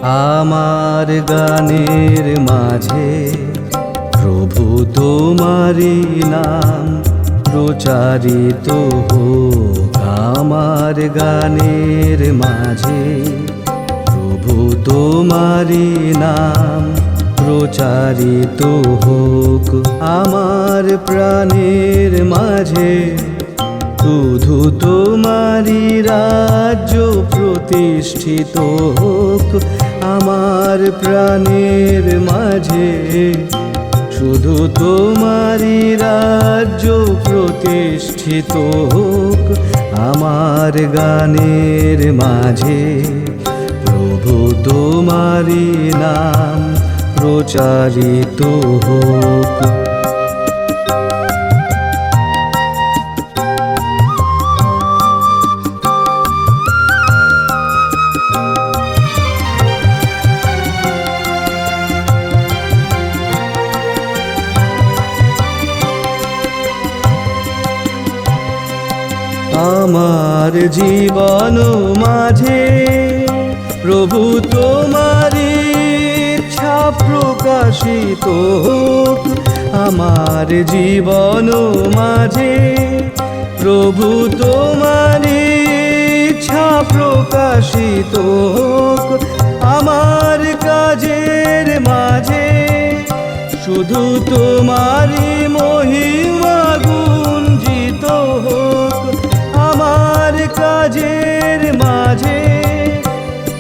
আমার গানের মাঝে প্রভু তোমারি নাম প্রচারিত হোক। আমার গানের মাঝে প্রভু তোমারি নাম প্রচারিত হোক। আমার প্রাণের মাঝে শুধু তোমারি রাজ্য প্রতিষ্ঠিত হোক। আমার প্রাণের মাঝে শুধু তোমারি রাজ্য প্রতিষ্ঠিত হোক। আমার গানের মাঝে প্রভু তোমারি নাম প্রচারিত হোক। আমার জীবন মাঝে প্রভু তোমারি ইচ্ছা প্রকাশিত হোক। আমার জীবন মাঝে প্রভু তোমারি ইচ্ছা প্রকাশিত হোক। আমার কাজের মাঝে শুধু তোমারি মহিমা গুঞ্জিত হোক। আমার কাজের মাঝে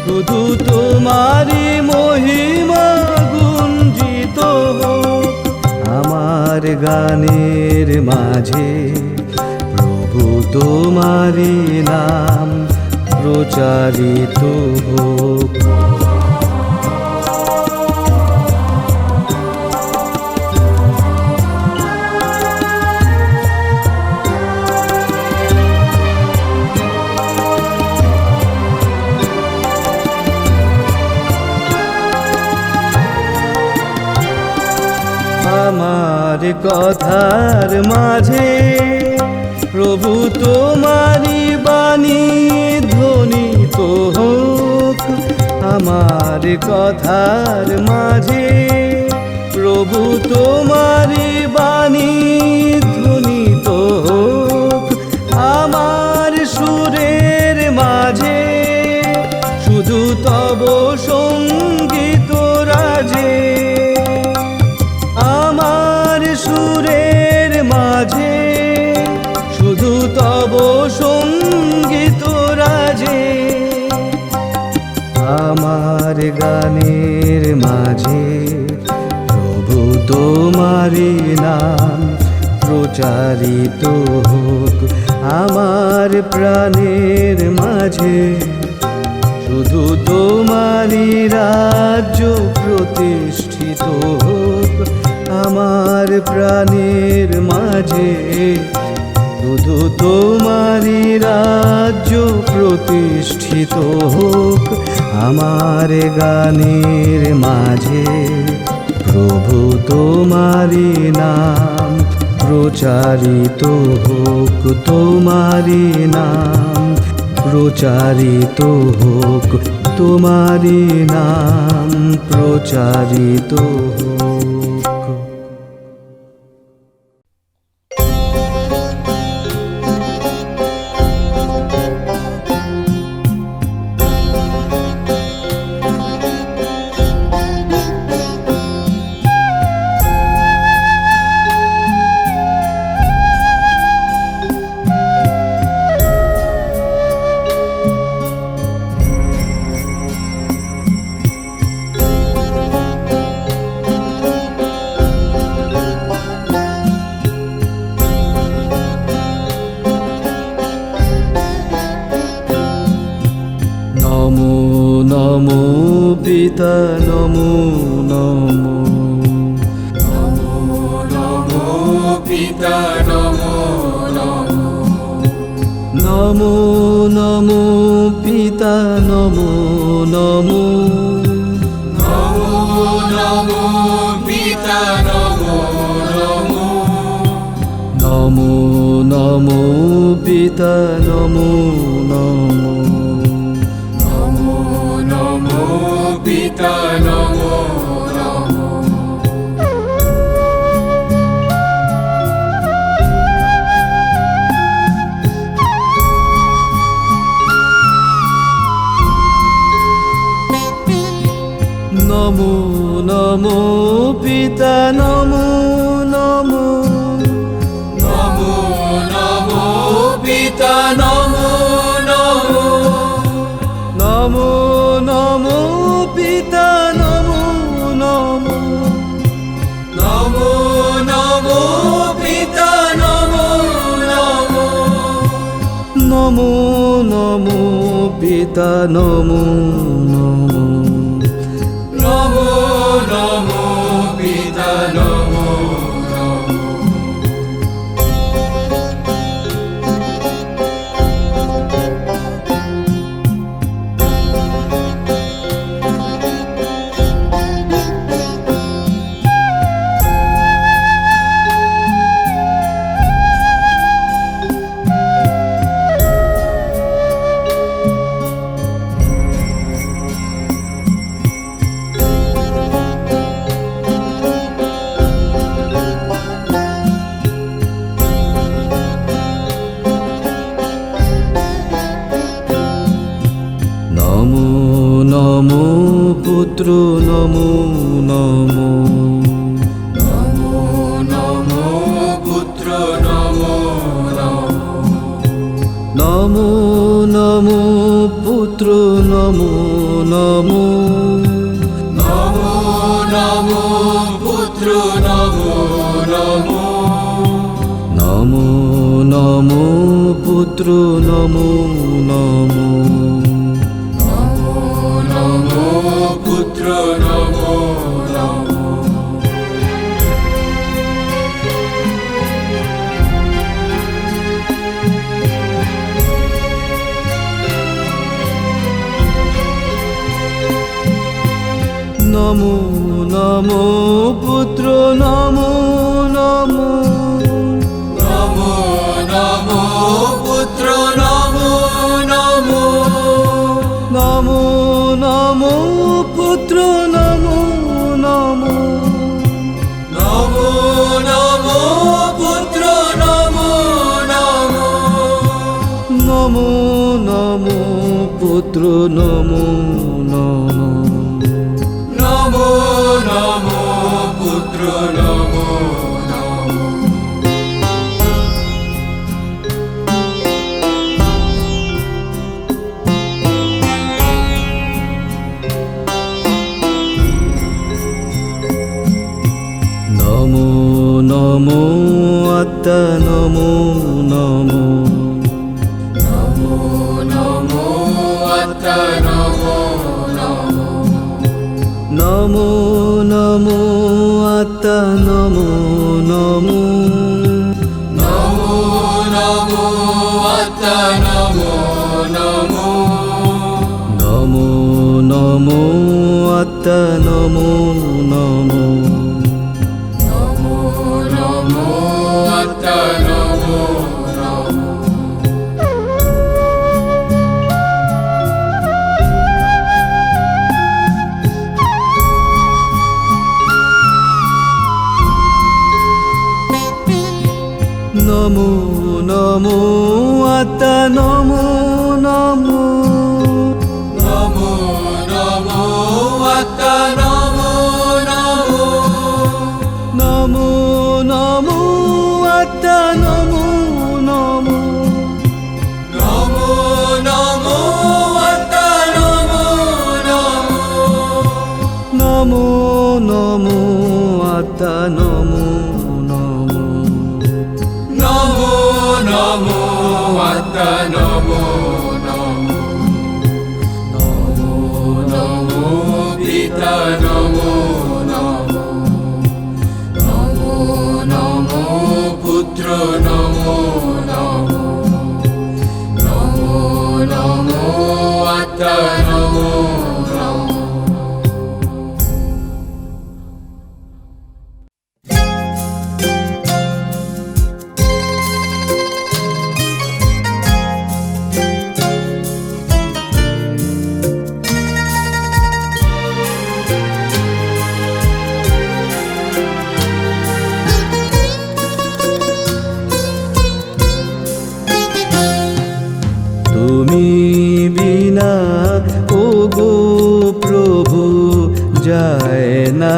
শুধু তোমারি মহিমা গুঞ্জিত হোক। আমার গানের মাঝে প্রভু তোমারি নাম প্রচারিত হোক। আমার কথার মাঝে প্রভু তোমারি বাণী ধ্বনিত হোক। আমার কথার মাঝে প্রভু তোমারি বাণী ধ্বনিত হোক। আমার সুরের মাঝে শুধু তব সঙ্গীত রাজে। আমার সুরের মাঝে শুধু তব সঙ্গীত রাজে। আমার গানের মাঝে প্রভু তোমারি নাম প্রচারিত হোক। আমার প্রাণের মাঝে শুধু তোমারি রাজ্য প্রতিষ্ঠিত হোক। আমার প্রাণের মাঝে শুধু তোমারি রাজ্য প্রতিষ্ঠিত হোক। আমার গানের মাঝে প্রভু তোমারি নাম প্রচারিত হোক। তোমারি নাম প্রচারিত হোক। তোমারি নাম প্রচারিত হোক। নমো পিতা নমো নমো নমো নমো পিতা নমো নমো নমো নমো পিতা নমো নমো নমো নমো পিতা নমো নমো নমো নমো পিতা নমো নমো নমো নমো পিতা নমো পিতা নমো নমো নমো নমো পিতা নমো নমো নমো নমো পিতা নমো নমো নমো নমো পিতা নমো নমো নমো নমো পিতা নমো নমো নমো নমো পিতা নমো নমো নমো নমো পুত্র নমো নমো নমো নমো পুত্র নমো নমো নমো নমো পুত্র নমো নমো নমো নমো পুত্র নমো নমো নমো নমো পুত্র নমো নমো নমো নমো পুত্র নমো নমো নমো নমো পুত্র নমো নমো নমো নমো পুত্র নমো নমো নমো নমো পুত্র নমো নমো নমো নমো পুত্র নমো নমো নমো নমো পুত্র নমো নমো নমো নমো পুত্র নমো নমো নমো নমো আত্মা নমো নমো নমো নমো আত্মা নমো নমো নমো নমো আত্মা নমো নমো নমো নমো আত্মা নমো নমো নমো নমো আত্মা নমো নমো নমো নমো আত্মা নমো নমো নমো নমো আত্মা নমো নমো নমো নমো আত্মা নমো নমো নমো নমো আত্মা নমো নমো নমো নমো আত্মা নমো নমো নমো নমো আত্মা নমো নমো নমো নমো আত্মা নমো নমো নমো নমো পিতা নমো নমো নমো নমো পুত্র নমো নমো নমো নমো আত্মা নমো নমো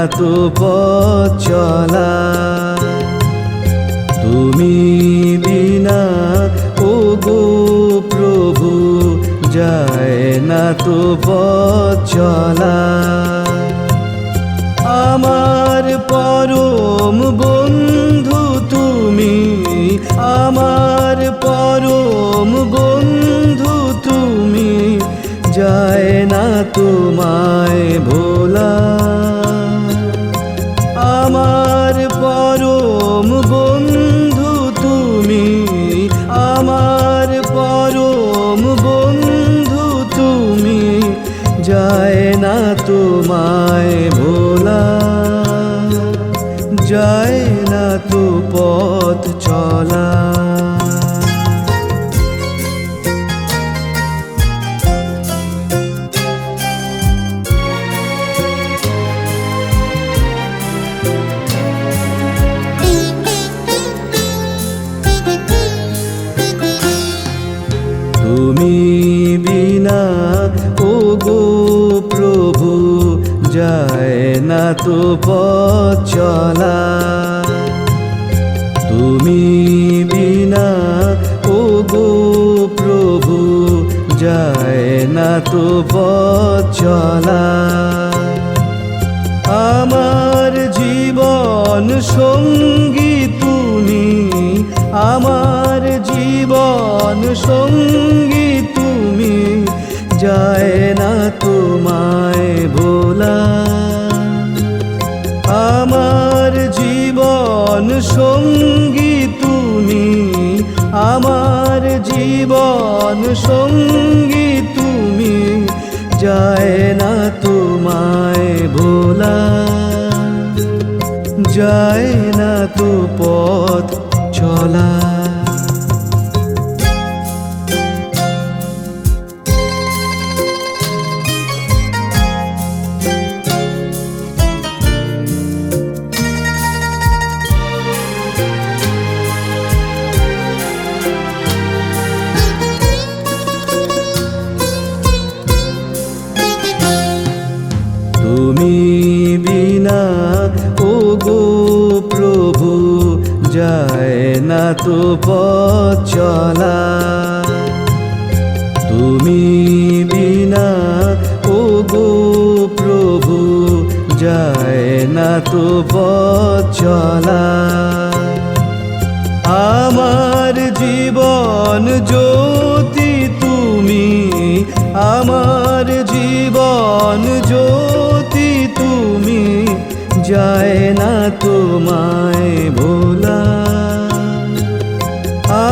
তো পথ চলা। তুমি বিনা ও গো প্রভু যায় না তো পথ চলা। আমার পরম বন্ধু তুমি, আমার পরম বন্ধু তুমি, যায় না তোমায় ভোলা। আমার পরম বন্ধু তুমি, আমার পরম বন্ধু তুমি, যায় না তোমায় ভোলা। যায় না তো পথ চলা। তুমি বিনা ও গো প্রভু যায় না তো পথ চলা। তুমি বিনা ও গো প্রভু যায় না তো পথ চলা। আমার জীবন সঙ্গী তুমি, আমার জীবন সঙ্গী তুমি, যায় না তোমায় ভোলা। আমার জীবন সঙ্গী তুমি, আমার জীবন সঙ্গী তুমি, যায় না তোমায় ভোলা। যায় না তো পথ চলা। তুমি বিনা ও গো প্রভু যায় না তো পথ চলা। তুমি বিনা ও গো প্রভু যায় না তো পথ চলা। আমার জীবন জ্যোতি তুমি, আমার জীবন জ্যোতি তুমি, যায় না তোমায় ভোলা।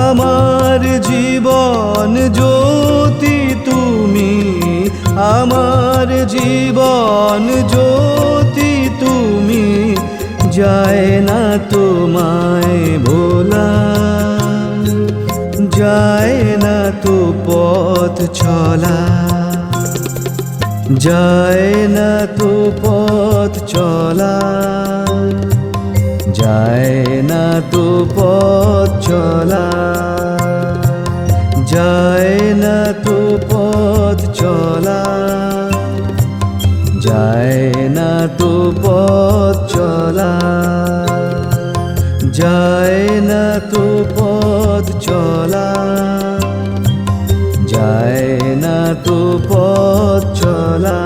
আমার জীবন জ্যোতি তুমি, আমার জীবন জ্যোতি তুমি, যায় না তোমায় ভোলা। যায় না তো পথ চলা। যায় না তো পথ চলা। যায় না তো পথ চলা। যায় না তো পথ চলা। যায় না তো পথ চলা। যায় না তো পথ চলা। যায় না তো পথ চলা।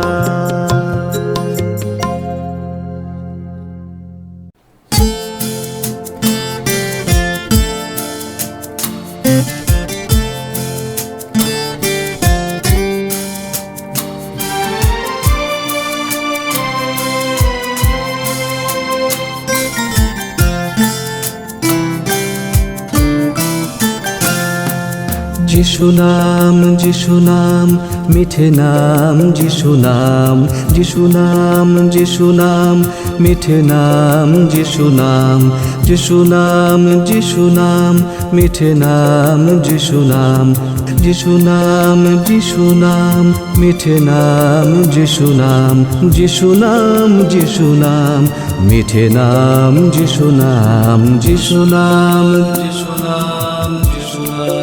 যিশু নাম, যিশু নাম, মিঠে নাম, যিশু নাম, যিশু নাম, যিশু নাম, মিঠে নাম, যিশু নাম, যিশু নাম, যিশু নাম, মিঠে নাম, যিশু নাম, যিশু নাম, যিশু নাম, মিঠে নাম, যিশু নাম, যিশু নাম, যিশু নাম, মিঠে নাম, যিশু নাম, যিশু নাম, যিশু নাম, যিশু নাম।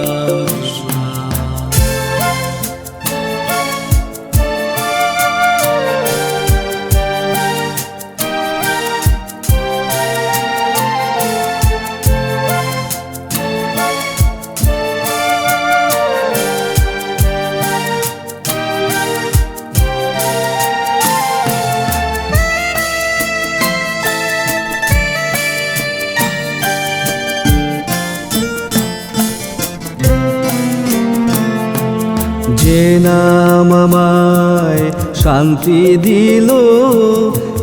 যে নাম আমায় শান্তি দিল,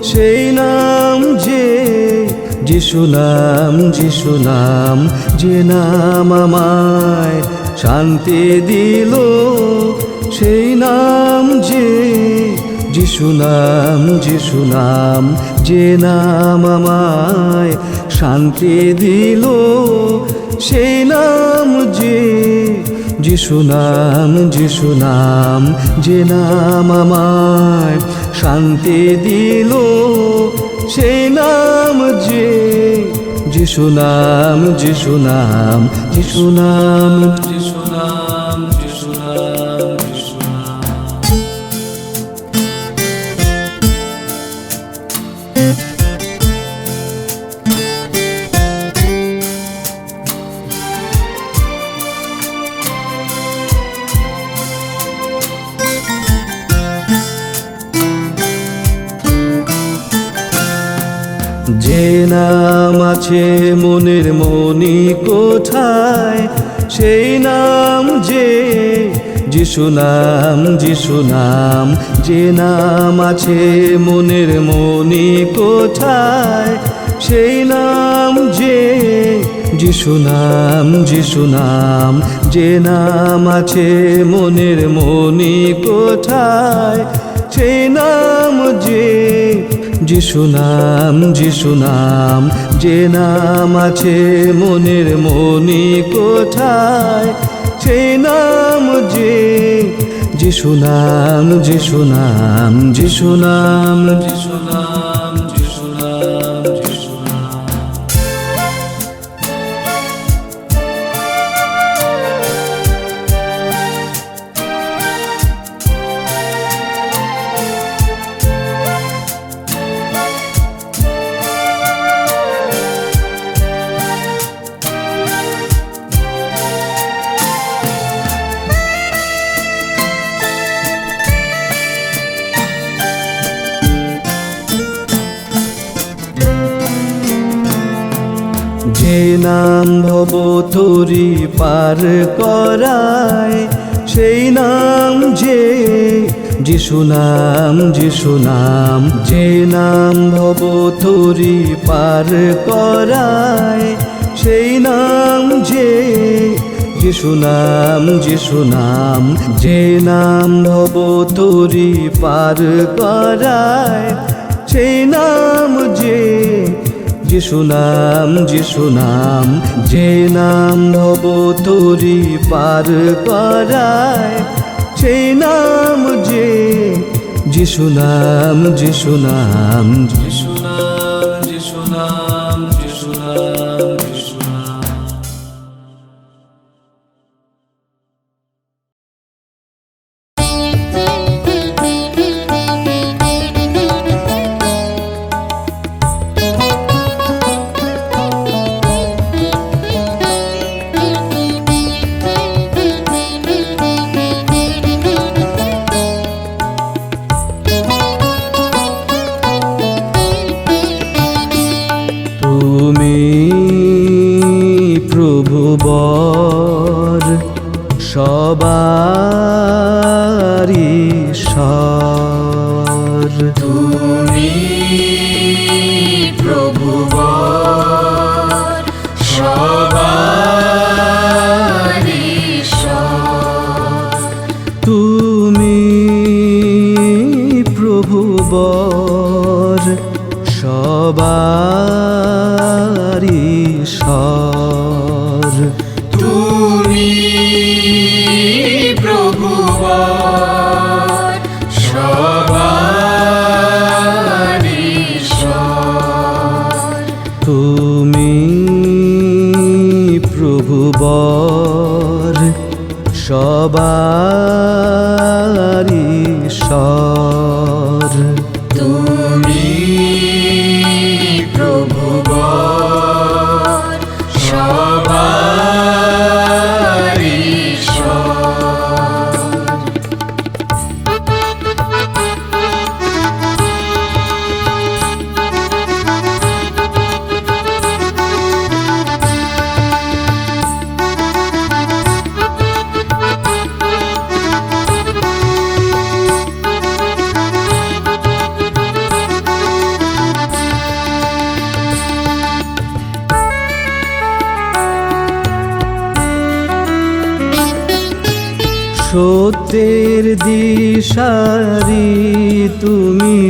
সেই নাম যিশু নাম, যিশু নাম। যে নাম আমায় শান্তি দিল, সেই নাম যিশু নাম, যিশু নাম। যে নাম আমায় শান্তি দিল, সেই নাম যিশু নাম, যিশু নাম। যে নাম আমায় শান্তি দিল, সেই নাম যিশু নাম, যিশু নাম, যিশু নাম, যিশু নাম, যিশু নাম, যিশু নাম। যে নাম আছে মনের মনি কোঠায়, সেই নাম যিশু নাম, যিশু নাম। যে নাম আছে মনের মনি কোঠায়, সেই নাম যিশু নাম, যিশু নাম। যে নাম আছে মনের মনি কোঠায়, সেই নাম যিশু নাম, যিশু নাম। যে নাম আছে মনের মনি কোঠায়, সেই নাম যিশু নাম, যিশু নাম, যিশু নাম, যিশু নাম, যিশু নাম, যিশু নাম। যে নাম ভব তরি পার করায়, সেই নাম যিশু নাম, যিশু নাম। যে নাম ভব তরি পার করায়, সেই নাম যিশু নাম, যিশু নাম। যে নাম ভব তরি পার করায়, সেই নাম যিশু নাম, যিশু নাম। যে নাম ভব তরি পার করায়, সেই নাম যিশু নাম, যিশু নাম, যিশু নাম, যিশু নাম, যিশু নাম, যিশু নাম। তুমি প্রভু বর সবারি ঈশ্বর, তুমি প্রভু বর সবার ঈশ্বর। তুমি প্রভু বর সবারি ঈশ্বর। তুমি প্রভু বর সবার ঈশ্বর। তুমি প্রভু বর সবারি ঈশ্বর। তুমি প্রভু বর সবার ঈশ্বর। সত্যের দিশারি তুমি,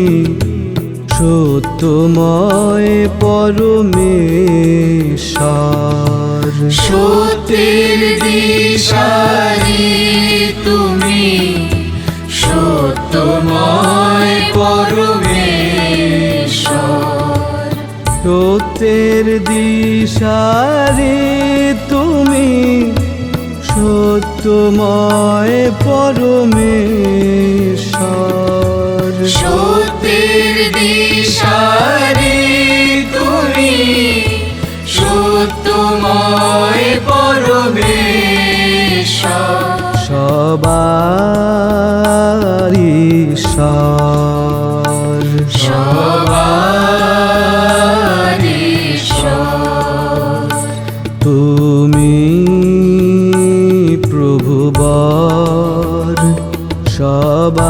সত্যময় পরমেশ্বর। সত্যের দিশারি তুমি, সত্যময় পরমেশ্বর। সত্যের দিশারি তুমি, সত্যময় পরমেশ্বর। সত্যের দিশারি তুমি, সত্যময় পরমেশ্বর। সবারি ঈশ্বর, সবারি ঈশ্বর। তুমি প্রভুবর, সবারি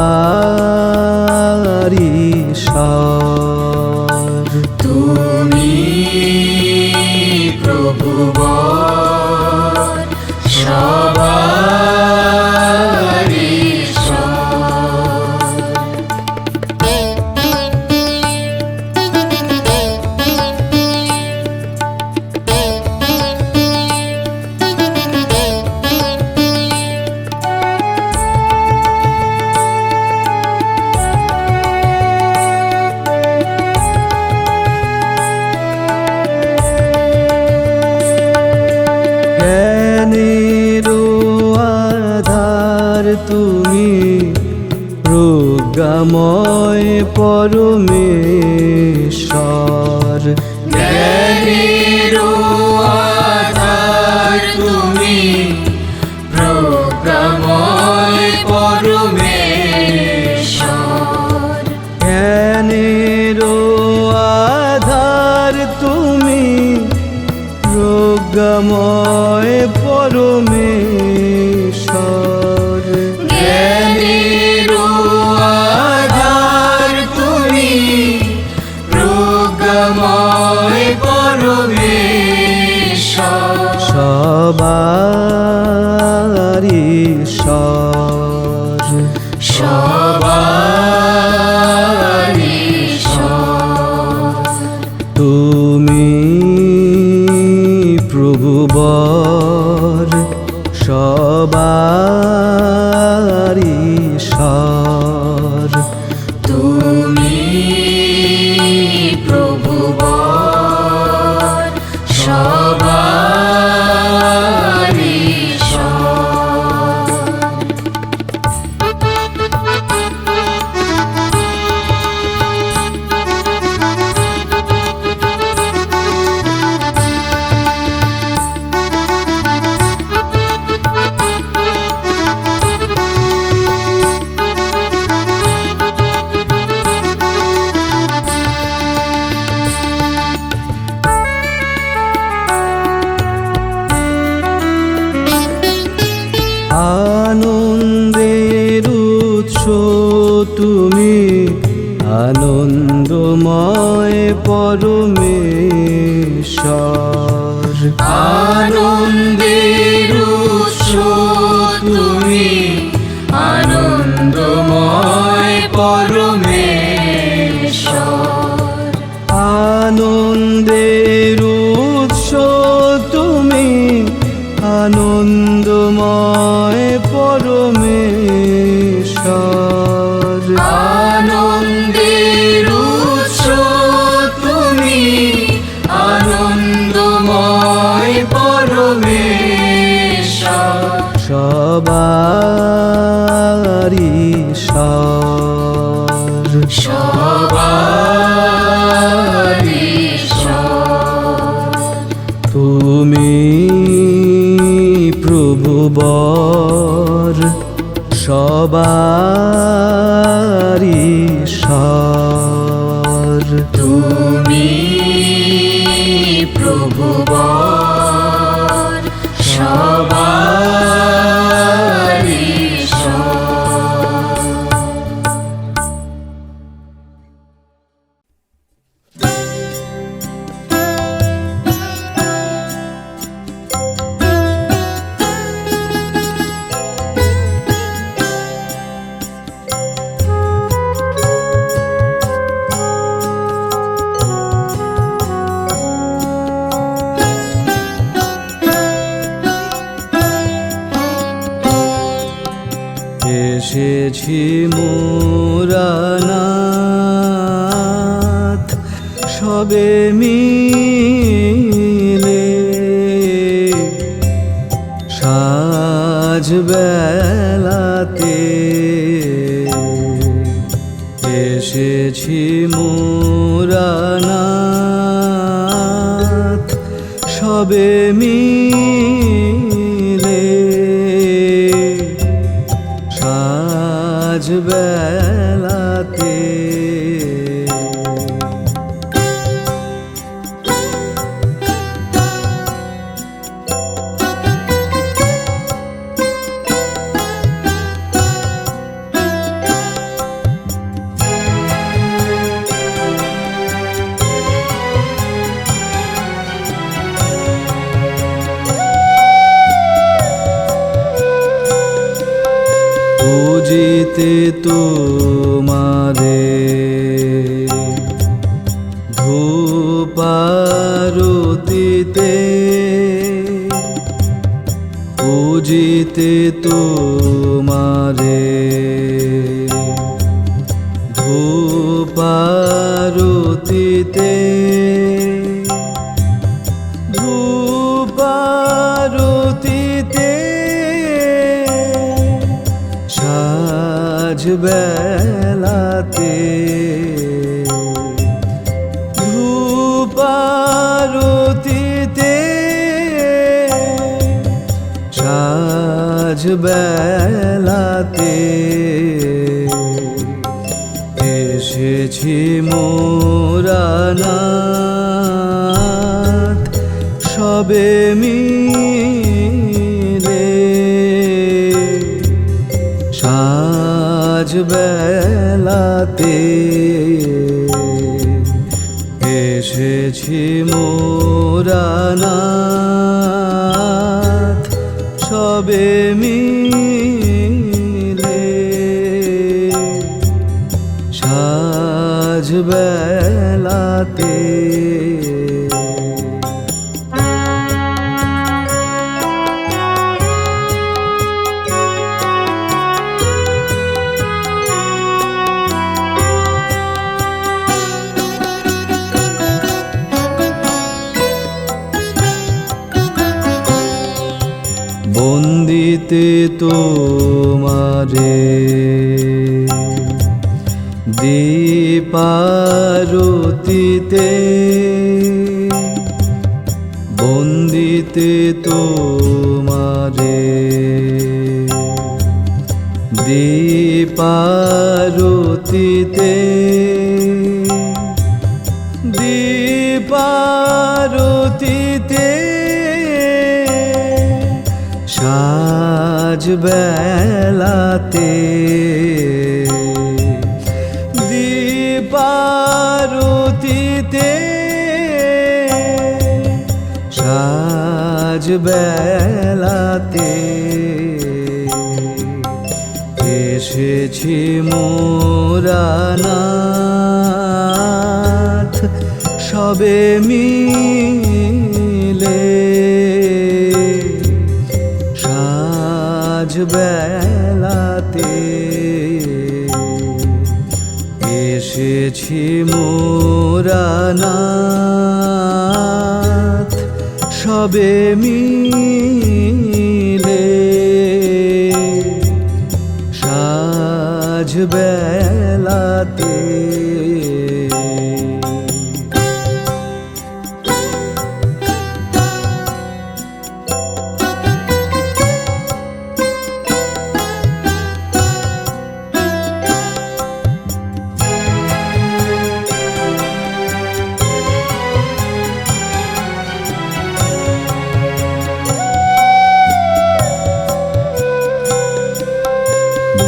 ঈশ্বর। তুমি প্রভুবর, সবারি ঈশ্বর। জ্ঞানেরও আধার তুমি, প্রজ্ঞাময় পরমেশ্বর। জ্ঞানেরও আধার তুমি, প্রজ্ঞাময় পরমেশ্বর। জ্ঞানেরও আধার তুমি, প্রজ্ঞাময় পরমেশ্বর। জ্ঞানেরও আধার তুমি, প্রজ্ঞাময় পরমেশ্বর। সবারি ঈশ্বর, সবারি ঈশ্বর। তুমি প্রভুবর, সবারি ঈশ্বর। তুমি প্রভুবর, সবারি ঈশ্বর। আনন্দের উৎস তুমি, আনন্দময় পরমেশ্বর। আনন্দের উৎস তুমি, আনন্দময় পরমেশ্বর। আনন্দের উৎস তুমি, আনন্দময় পরমেশ্বর। আনন্দের উৎস তুমি, আনন্দময় পরমেশ্বর। সবারি ঈশ্বর, সবারি ঈশ্বর। তুমি প্রভুবর, সবারি ঈশ্বর। তুমি প্রভুবর, সবারি ঈশ্বর। এসেছি মোরা নাথ সবে মিলে সাজ বেলাতে এসেছি মোরা নাথ সবে মিলে সাজ বেলাতে পুজিতে তোমারে ধূপারতিতে পুজিতে তোমারে ধূপারতিতে ধূপারতিতে সাজ বেলাতে ধূপারতিতে সাজ বেলাতে এসেছি মোরা নাথ সবে মিলে সাজ বেলাতে এসেছি মোরা নাথ সবে মিলে সাজ বেলাতে বন্দিতে তোমারে দীপারতিতে বন্দিতে তোমারে দীপারতিতে দীপারতিতে সাজ বেলাতে দীপারতিতে সাজ বেলাতে এসেছি মোরা নাথ সবে মিলে সাজ বেলাতে এসেছি মোরা নাথ সবে মিলে সাজ বেলাতে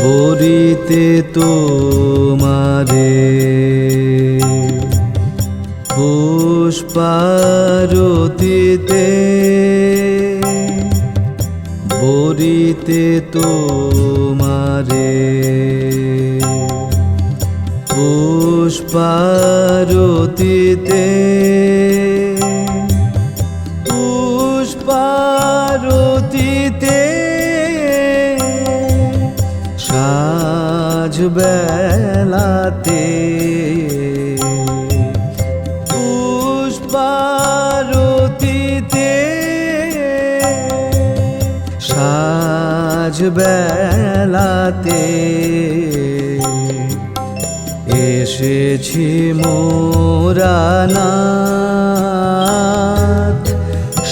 বরিতে তোমারে পুষ্পারতিতে বরিতে তোমারে পুষ্পারতিতে পুষ্পারতিতে বেলাতে পুষ্পারতিতে সাজ বেলাতে এসেছি মোরা নাথ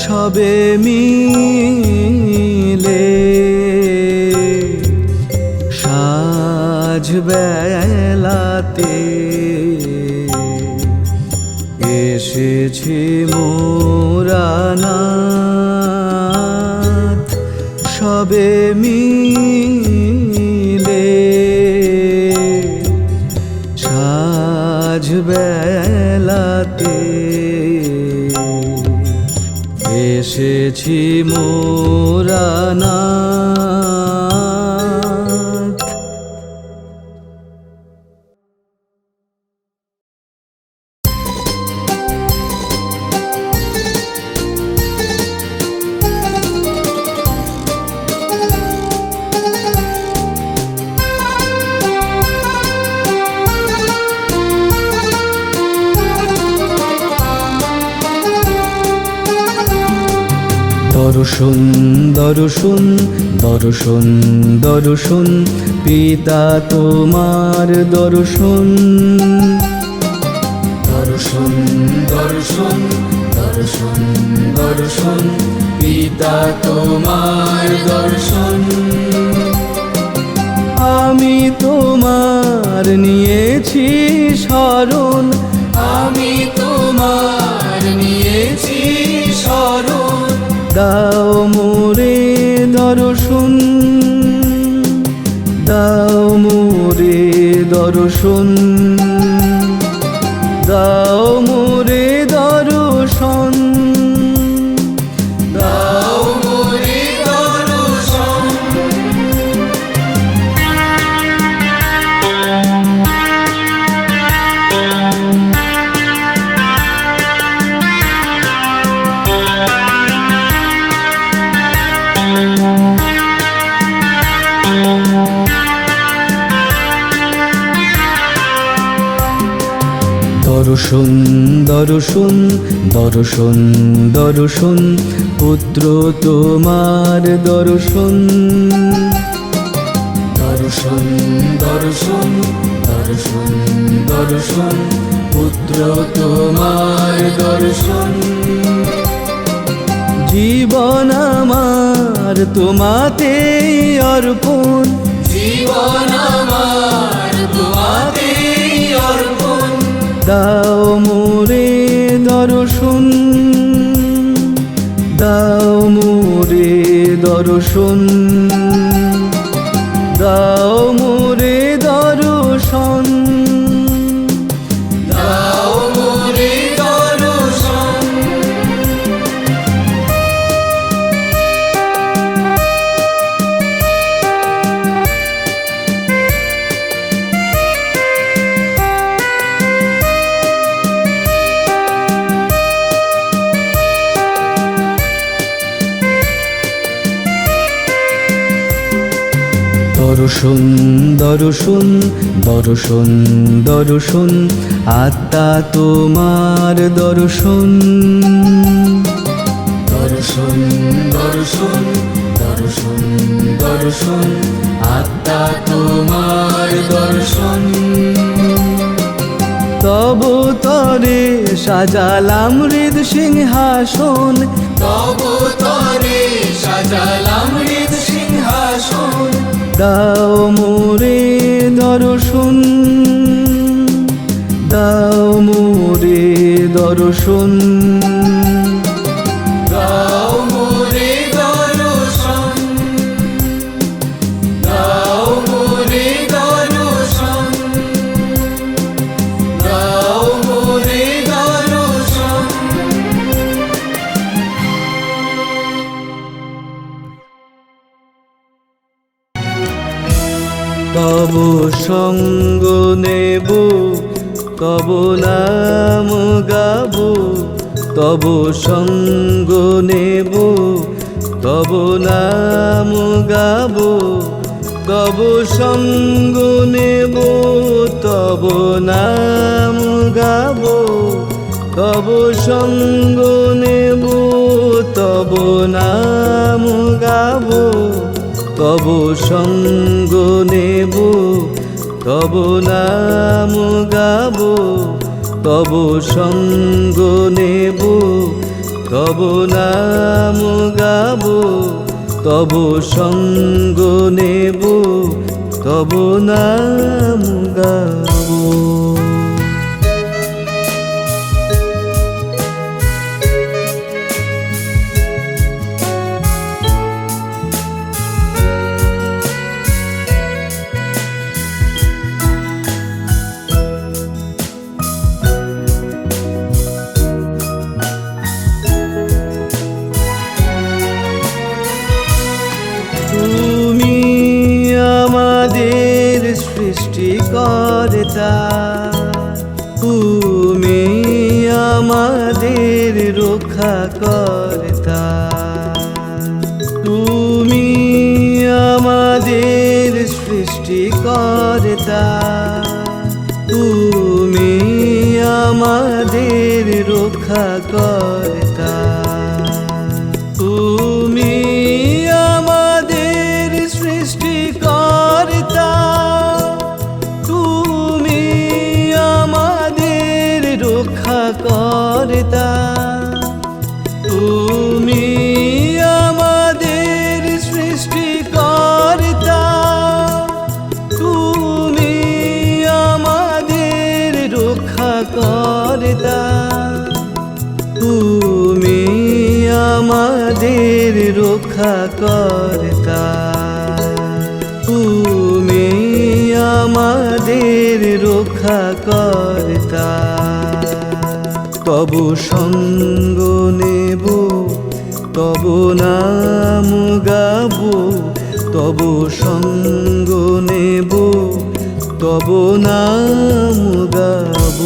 সবে মিলে সাজ বেলাতে এসেছি মোরা নাথ সবে মিলে সাজ বেলাতে এসেছি মোরা নাথ। দর্শন দর্শন দর্শন দর্শন পিতা তোমার দর্শন দর্শন দর্শন দর্শন দর্শন পিতা তোমার দর্শন আমি তোমার নিয়েছি শরণ আমি তোমার নিয়েছি শরণ দাও মোরে দর্শন দাও মোরে দর্শন দাও মোরে দর্শন দাও মোরে দর্শন দর্শন দর্শন দর্শন দর্শন পুত্র তোমার দর্শন দর্শন দর্শন দর্শন দর্শন পুত্র তোমার দর্শন জীবন আমার তোমাতে অর্পণ জীবন আমার তোমাতে অর্পণ দাও মোরে দর্শন দাও মোরে দর্শন দাও মোরে দর্শন দাও মোরে দর্শন দর্শন দর্শন দর্শন দর্শন আত্মা তোমার দর্শন দর্শন দর্শন দর্শন দর্শন আত্মা তোমার দর্শন তব তরে সাজালাম হৃদ সিংহাসন তব তরে সাজালাম হৃদ সিংহাসন দাও মোরে দর্শন দাও মোরে দর্শন দাও মোরে দর্শন দাও মোরে দর্শন দাও মোরে দর্শন তব সঙ্গ নেব তব নাম গাব তব সঙ্গ নেব তব নাম গাব তব সঙ্গ নেব, তব নাম গাব, তব সঙ্গ নেব, তব নাম গাব, তব সঙ্গ নেব, তব নাম গাব, তব সঙ্গ নেব, তব নাম গাব, তব সঙ্গ নেব, তব নাম গাব। তুমি আমাদের সৃষ্টিকর্তা, তুমি আমাদের রক্ষাকর্তা, তুমি আমাদের সৃষ্টিকর্তা, তুমি আমাদের রক্ষাকর্তা, তুমি আমাদের সৃষ্টিকর্তা, তুমি আমাদের রক্ষাকর্তা, তুমি আমাদের সৃষ্টিকর্তা, তুমি আমাদের রক্ষাকর্তা, তুমি আমাদের রক্ষাকর্তা, তুমি আমাদের রক্ষাকর্তা। তব সঙ্গ নেব, তব নাম গাব, তব সঙ্গ নেব, তব নাম গাব।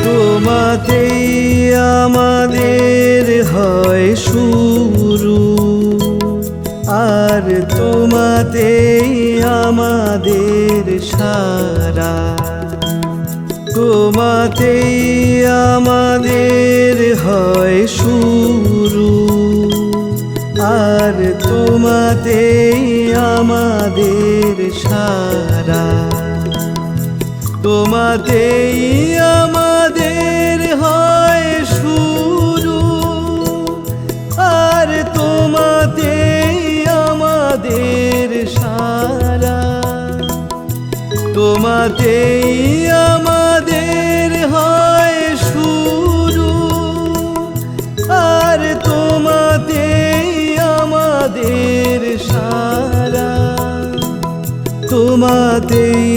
তোমাতেই আমাদের হয় শুরু, আর তোমাতেই আমাদের সারা, তোমাতেই আমাদের হয় শুরু, আর তোমাতেই আমাদের সারা, তোমাতেই আমাদের হয় শুরু, আর তোমাতেই আমাদের সারা, তোমাতেই আমাদের হয় শুরু, আর তোমাতেই আমাদের সারা, তোমাতেই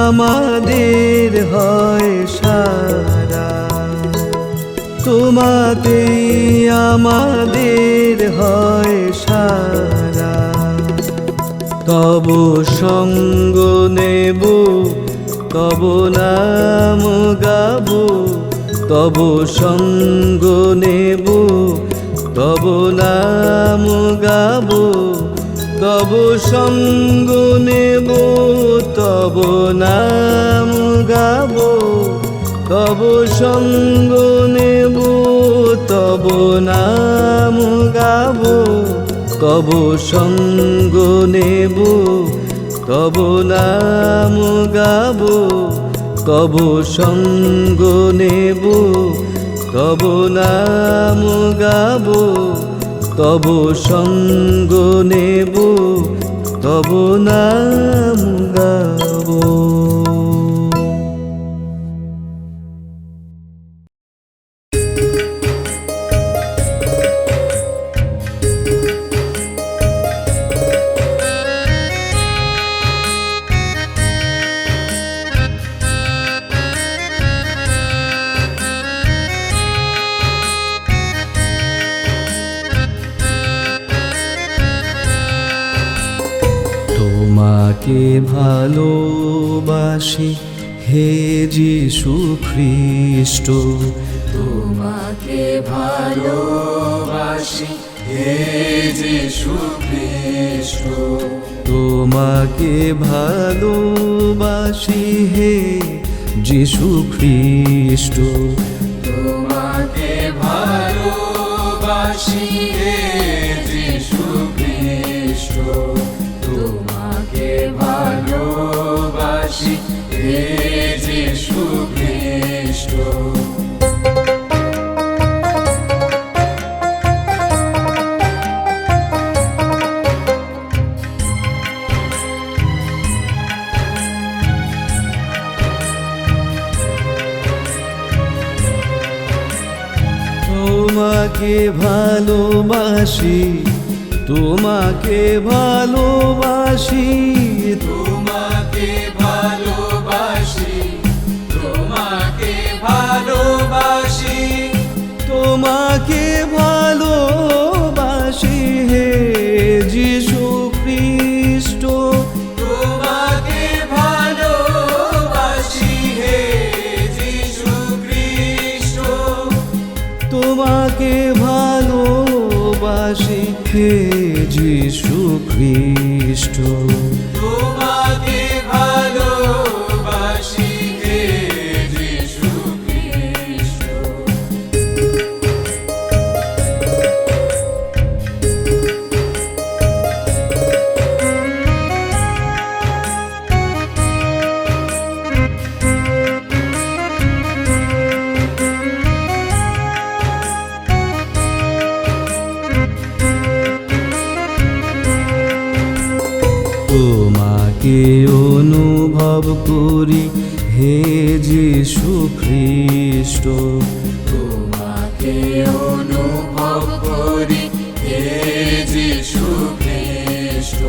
আমাদের হয় সারা, তোমাতেই আমাদের হয় সারা। তব সঙ্গ নেব, তব নাম গাব, তব সঙ্গ নেব, তব নাম গাব, তব সঙ্গ নেব, তব নাম গাব, তব সঙ্গ নেব, তব নাম গাব, তব সঙ্গ নেব, তব নাম গাব, তব সঙ্গ নেব, তব নাম গাব, তব সঙ্গ নেব, তব নাম গাব। তোমাকে ভালোবাসি হে যিশু খ্রিস্ট, তোমাকে ভালোবাসি হে যিশু খ্রিস্ট, তোমাকে ভালোবাসি হে যিশু খ্রিস্ট, তোমাকে ভালোবাসি হে যিশু খ্রিস্ট, তোমাকে ভালোবাসি হে যিশু খ্রিস্ট। তোমাকে ভালোবাসি, তোমাকে ভালোবাসি, তোমাকে ভালোবাসি, তোমাকে ভালোবাসি, তোমাকে ভালোবাসি হে যিশু খ্রিস্ট, তোমাকে ভালোবাসি হে যিশু খ্রিস্ট, তোমাকে ভালোবাসি হে যিশু খ্রিস্ট, তোমাকে ভালোবাসি হে যিশু খ্রিস্ট। তোমাকে অনুভব করি হে যিশু খ্রিস্ট, তোমাকে অনুভব করি হে যিশু খ্রিস্ট,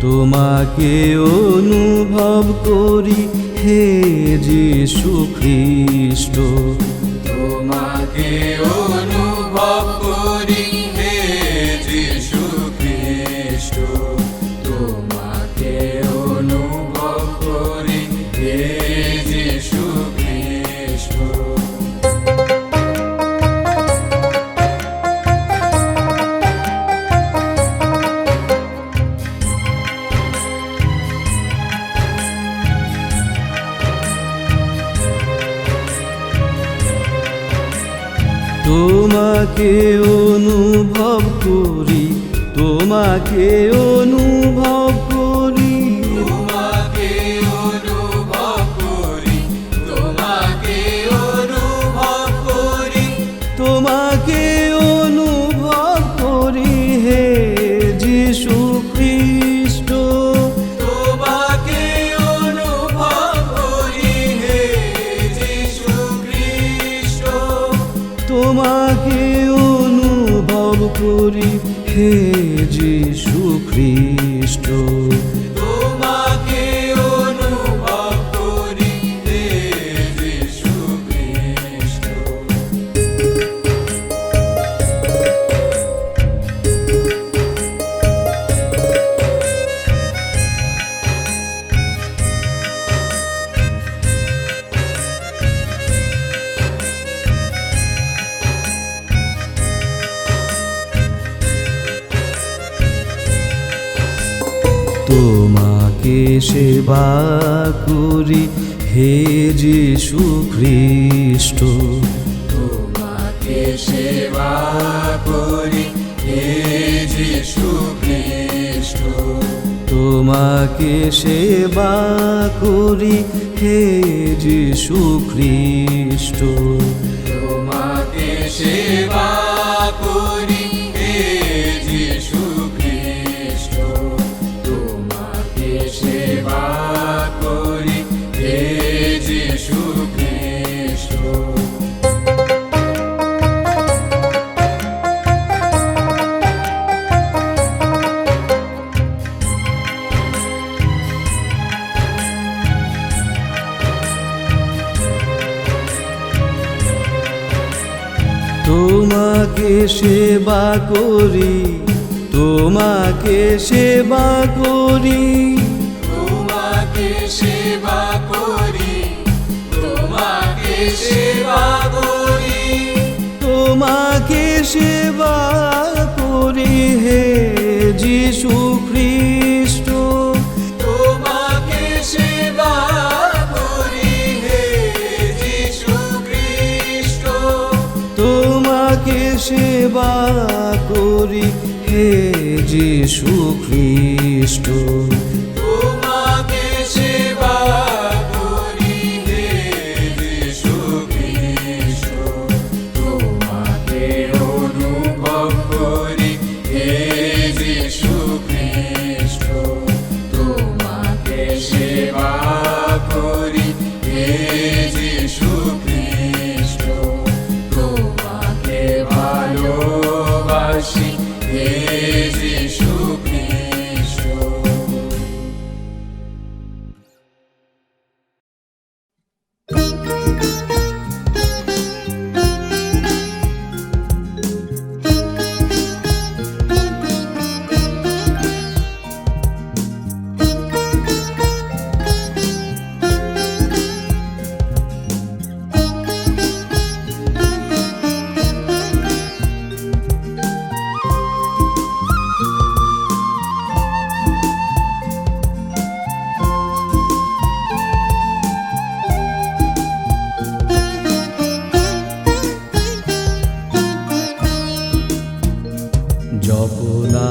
তোমাকে অনুভব করি হে যিশু খ্রিস্ট, তোমাকে অনুভব করি হে যিশু খ্রিস্ট, তোমাকে অনুভব করি হে যিশু খ্রিস্ট। তোমাকে অনুভব করি, তোমাকে অনুভব করি, তোমাকে অনুভব করি, তোমাকে অনুভব করি, তোমাকে অনুভব করি হে যিশু খ্রিস্ট, তোমাকে অনুভব করি হে যিশু খ্রিস্ট, তোমাকে অনুভব করি হে যিশু খ্রিস্ট, তোমাকে অনুভব করি হে যিশু খ্রিস্ট। তোমাকে সেবা করি হে যিশু খ্রিস্ট, তোমাকে সেবা করি হে যিশু খ্রিস্ট, তোমাকে সেবা করি হে যিশু খ্রিস্ট, তোমাকে সেবা করি হে যিশু খ্রিস্ট, তোমাকে সেবা করি হে যিশু খ্রিস্ট। তোমাকে সেবা করি, তোমাকে সেবা করি, তোমাকে সেবা করি হে যিশু খ্রিস্ট, তোমাকে সেবা করি হে যিশু খ্রিস্ট, তোমাকে সেবা করি হে যিশু খ্রিস্ট। তোমাকে সেবা করি হে যিশু খ্রিস্ট, তোমাকে অনুভব করি হে যিশু খ্রিস্ট, তোমাকে সেবা করি হে যিশু খ্রিস্ট, তোমাকে ভালোবাসি হে যিশু খ্রিস্ট।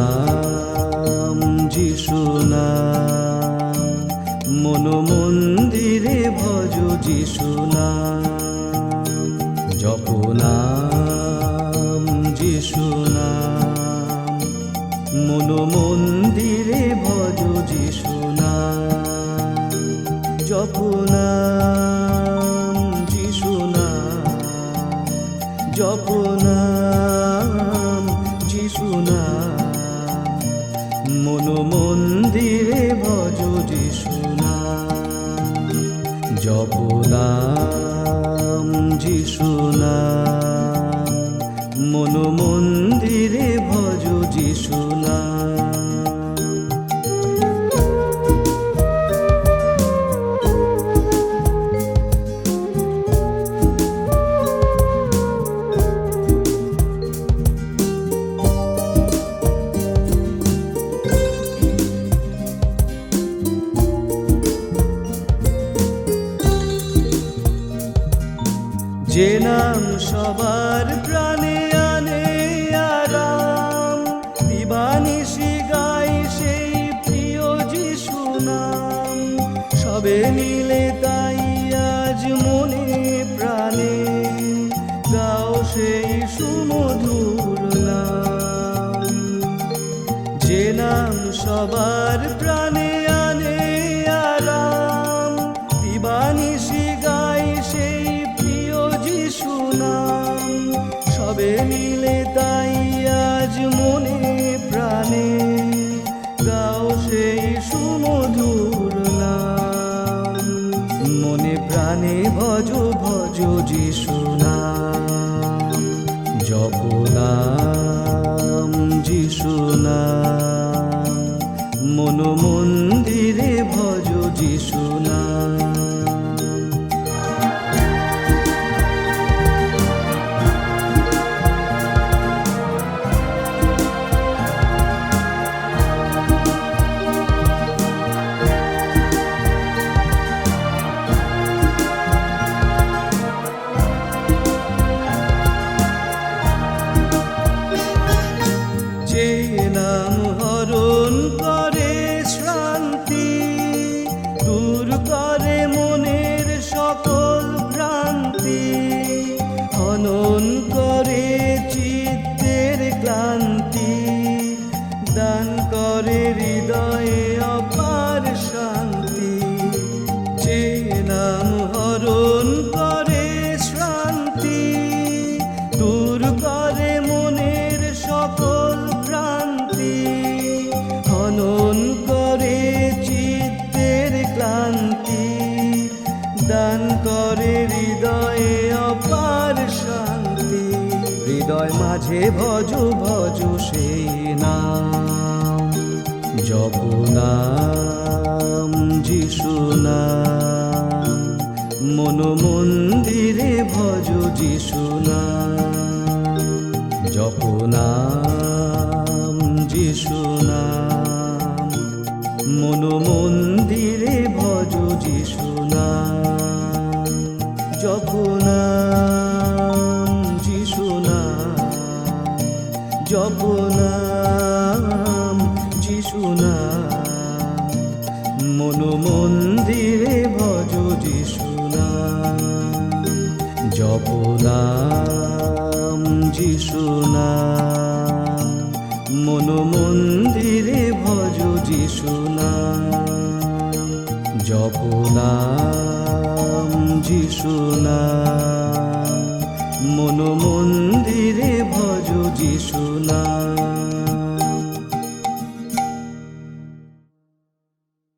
জপনাম যিশু নাম, মন মন্দিরে ভজ যিশু নাম। জপনাম যিশু নাম, মন মন্দিরে ভজ যিশু নাম। জপনাম যিশু নাম, জপনাম যিশু নাম, মন মন্দিরে ভজ যিশু নাম। জপনাম যিশু নাম, মন মন্দিরে ভজ যিশু নাম। যে নাম সবার প্রাণে আনে আরাম, দিবানিশি গাই সেই প্রিয় যিশু নাম। সবে মিলে তাই আজ মনে প্রাণে গাও সেই সুমধুর নাম। যে নাম সবার প্রাণে আনে আরাম, দিবানিশি গাই সেই যিশু নাম। সবে মিলে তাই আজ মনে প্রাণে গাও সেই সুমধুর নাম। মনে প্রাণে ভজ ভজ যিশু নাম। জপনাম যিশু নাম, মন মন্দিরে ভজ যিশু নাম। যে নাম হরণ করে শ্রান্তি, দূর করে মনের সকল ভ্রান্তি। হনন করে চিত্তের ক্লান্তি, দান করে হৃদয়ে অপার শান্তি। যে নাম হরণ করে শ্রান্তি, দূর করে মনের সকল ভ্রান্তি। হনন করে চিত্তের ক্লান্তি, দান করে হৃদয়ে অপার শান্তি। হৃদয় মাঝে ভজ ভজ সেই নাম। জপনাম যিশু নাম, মন মন্দিরে ভজ যিশু নাম। নাম যিশু নাম, মন মন্দিরে ভজ যিশু নাম। জপ নাম যিশু নাম, জপ নাম যিশু নাম, মন মন্দিরে ভজ যিশু নাম। জপ নাম যিশু নাম, মন মন্দিরে ভজ যিশু নাম। জপ নাম যিশু নাম, মন মন্দিরে ভজ যিশু নাম।